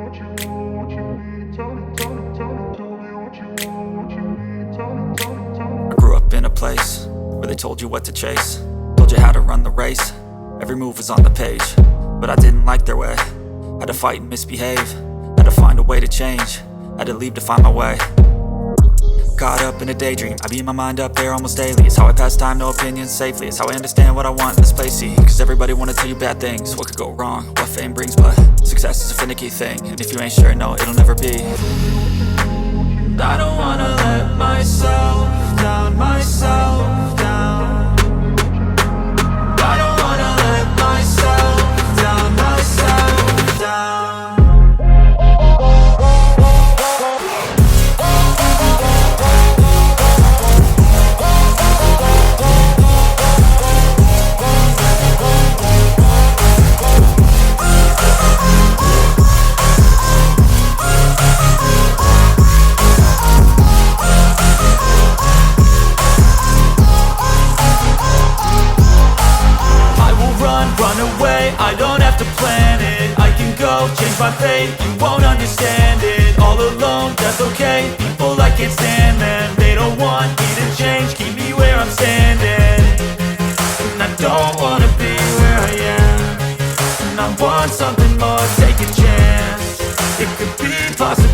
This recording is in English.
I grew up in a place where they told you what to chase, told you how to run the race. Every move was on the page, but I didn't like their way. Had to fight and misbehave, had to find a way to change, had to leave to find my way. Caught up in a daydream, I beat my mind up there almost daily. It's how I pass time, no opinions safely. It's how I understand what I want in this place, see. Cause everybody wanna tell you bad things, what could go wrong, what fame brings. But success is a finicky thing, and if you ain't sure, no, it'll never be. I don't wanna let myself down, myself down. I don't wanna let myself down, myself down. Run away, I don't have to plan it. I can go, change my fate, you won't understand it. All alone, that's okay, people I can't stand them. They don't want me to change, keep me where I'm standing. And I don't wanna be where I am, and I want something more, take a chance. It could be possible.